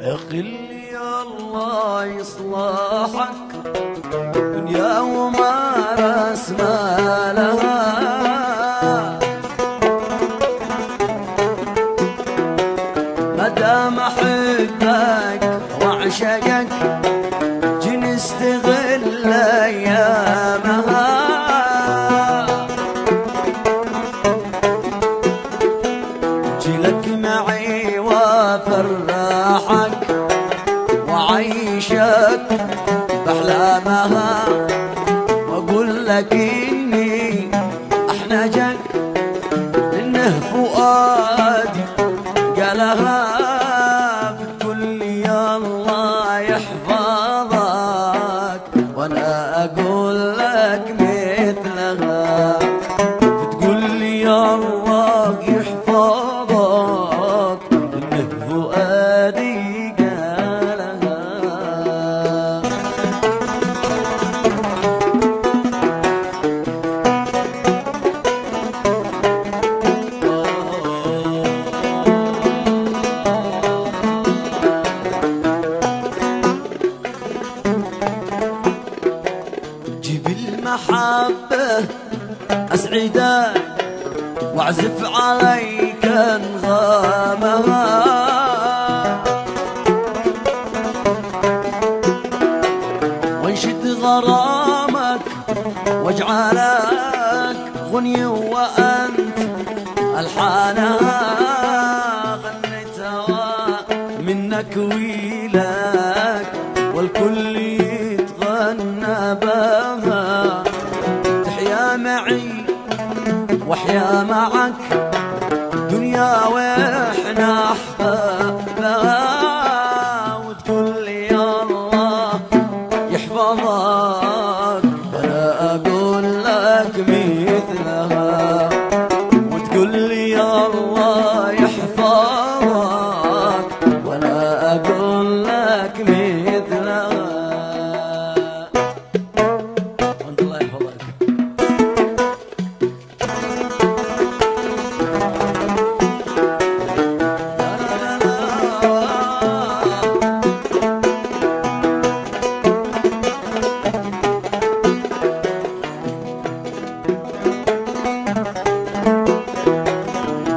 خلي الله يصلحك دنيا وما رسم لها، مدام احبك واعشقك جي نستغل ايامها، جي لك معي وافرحك وعيشك باحلامها، واقول لك اني احنجك انه فؤادي قالها، بتقول لي يا الله يحفظك وانا اقول لك مثلها، بتقول لي يا الله يحفظك انه فؤادي قالها. جيب المحبة أسعدك واعزف عليك انغامها، وانشد غرامك واجعلك غني وانت الحانها، غنيتها منك ويلك والكل يتغنى بها، تحيا معي واحيا معك دنيا واحنا احبابها، وتقول لي يا الله يحفظك وانا اقول لك مثلها، وتقول لي يا الله يحفظك وانا اقول لك مثلها. وانت الله يحفظك.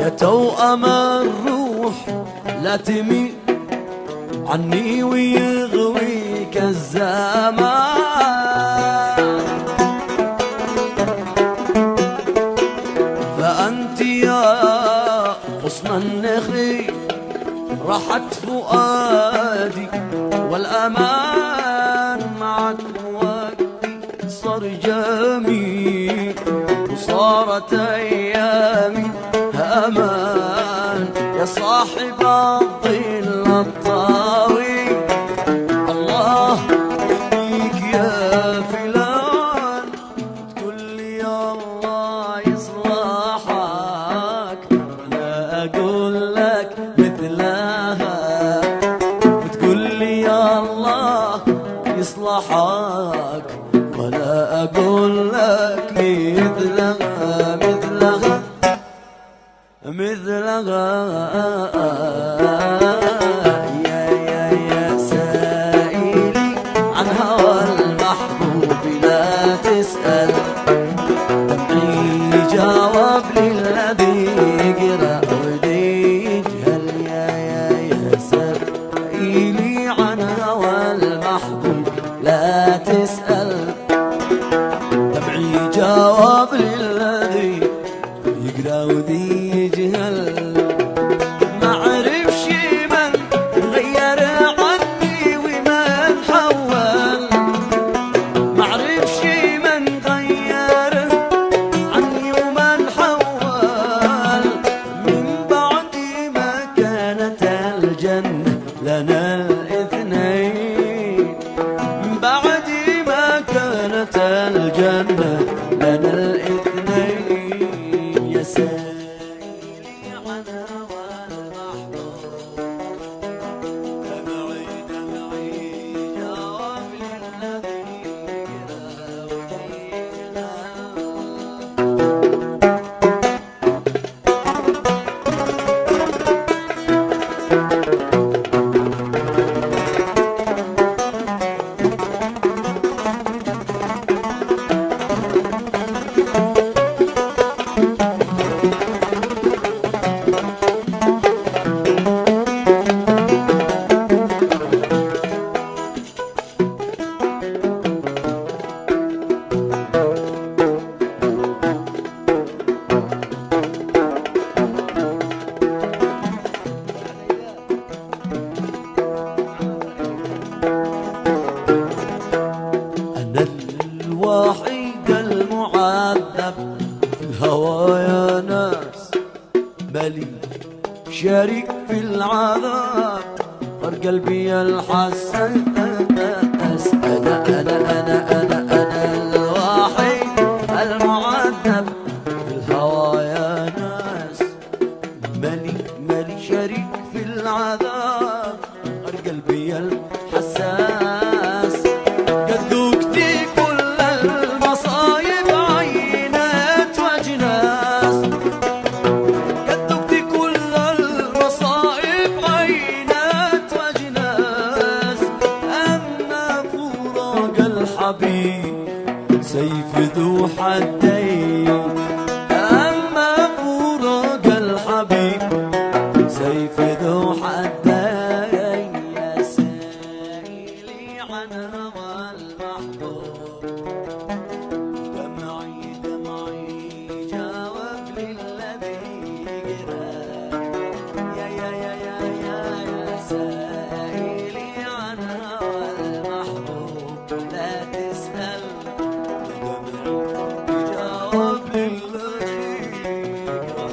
يا توأم الروح لا تميل عني ويغويك الزمان، فأنت يا غصن النخيل راحت فؤادي والأمان، معك وقتي صار جميل وصارت أيامي أمان، يا صاحب الظل الطاوي الله يحميك يا فلان، تقول لي يا الله يصلحك وانا اقول لك مثلها، وتقول لي يا الله يصلحك وانا اقول لك مثلها مثلها مثلها. يا سائلي عن هوى المحبوب لا تسأل، دمعي جواب للذي يقرأ ودي يجهل. يا سائلي عن هوى المحبوب لا تسأل، دمعي جواب للذي يقرأ ودي يجهل، ما عرفش شريك في العذاب غير قلبي الحساس. أنا الوحيد المعذب في الهوى يا ناس. مالي شريك في العذاب غير قلبي الحساس. قد ذقتي كل المصايب عينات وجناس. قد ذقتي كل المصايب عينات وجناس. أما فراق الحبيب سيف ذو حدين. أما فراق الحبيب سيف ذو حدين. يا سائلي عن هوى المحبوب دمعي جاوب للذي قرا. يا سائلي عن هوى المحبوب لا تسأل. دمعي جاوب للذي قرا.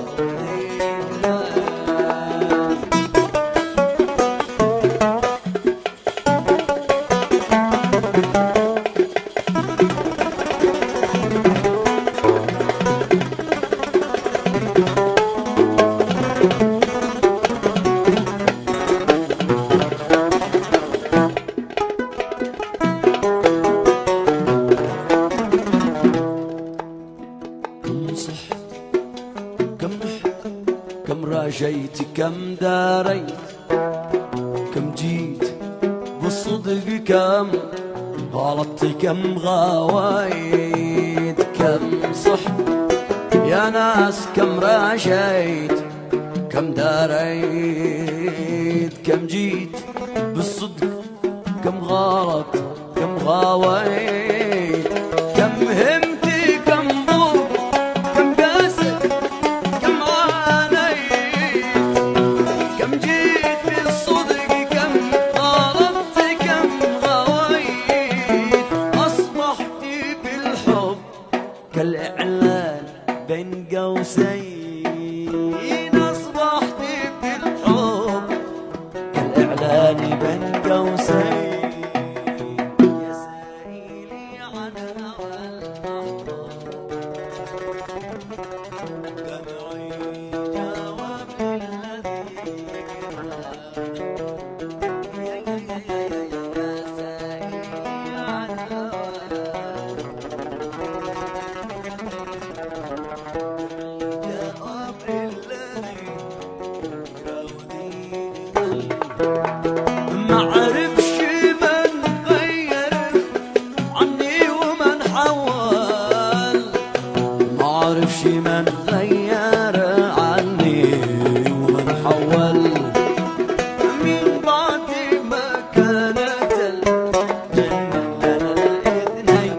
كم صحت كم نحت كم راجيت كم داريت كم جيت بالصدق كم غلطت كم غاويت. كم صحت يا ناس كم راجيت كم داريت كم جيت بالصدق كم غلط كم غاويت. كم همتي كم ضر كم قاسد كم عانيت. كم جيت بالصدق كم غلطت كم غويت. أصبحت بالحب كالإعلان بين قوسين. أصبحت بالحب كالإعلان بين قوسين. يا سائلي عن هوى المحبوب دمعي جاوب للذي قرا. يا سائلي عن هوى جاوب للذي قرا. ما عرفش من غير عني ومن حول. ما عرفش من غير عني ومن حول. من بعد ما كانت الجنة لنا الاثنين.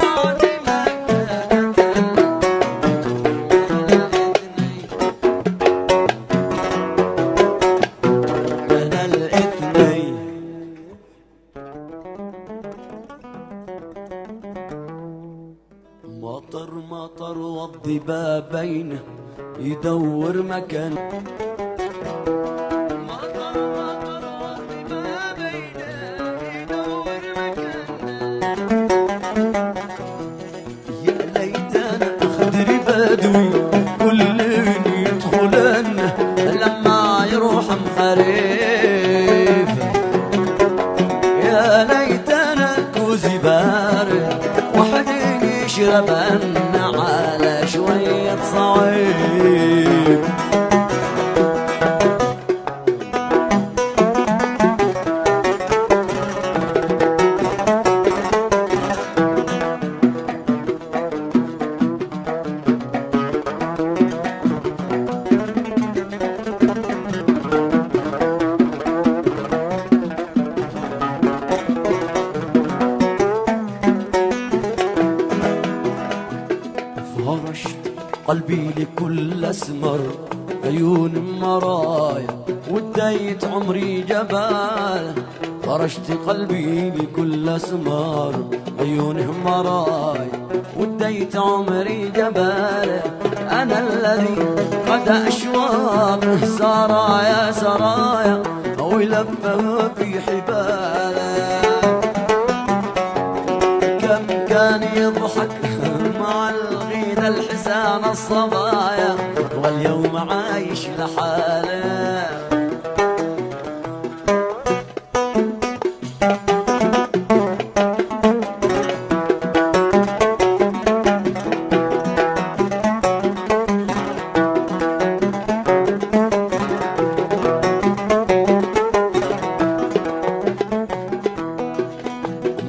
بعد ما كانت الجنة لنا الاثنين. مطر والضبابين يدور مكان. مطر والضبابين يدور مكان. يا ليتنا خدري بدوي كلن يدخلن لما يروح مخريف. يا ليتنا كوزي بارد وحدين يشربن على شوية صعيب. فرشت قلبي لكل اسمر عيون مرايا وديت عمري جبال. فرشت قلبي لكل اسمر عيونه مرايا وديت عمري جبال. انا الذي قد اشوى أشواقه سرايا سرايا ويلفه في حباله. كم كان يضحك مع الغيد الحسان الصبايا واليوم عايش لحاله.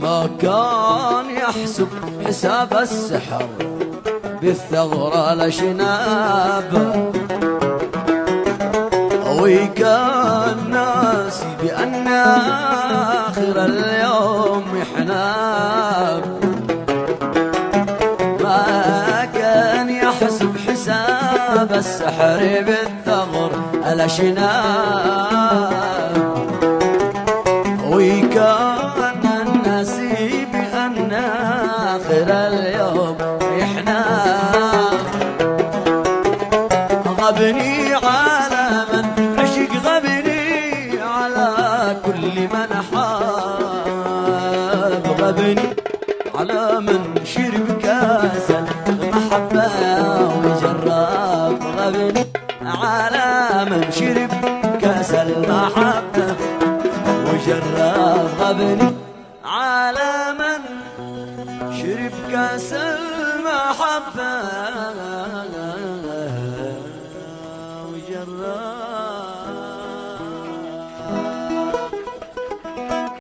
ما كان يحسب حساب السحر بالثغرة لشناب، وكان ناسي بأن آخر اليوم يحناب. ما كان يحسب حساب السحر بالثغر لشناب، وكان ناسي بأن آخر اليوم يحناب. غبني على من عشق، غبني على كل من حاب. غبني على من شرب كاس المحبة وجرب. غبني على من شرب كاس المحبة وجرب. غبني على من شرب كاس المحبة